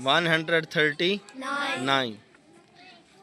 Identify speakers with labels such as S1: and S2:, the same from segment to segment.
S1: 139.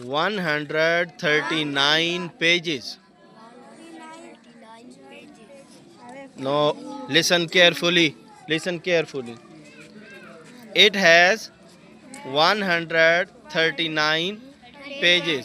S1: 139 pages. No, listen carefully. It has 139 pages.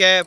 S1: cap.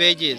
S1: pages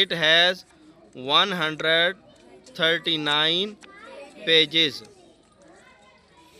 S1: it has 139 pages.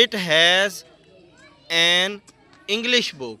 S1: it has an English book.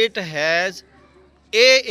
S1: it has a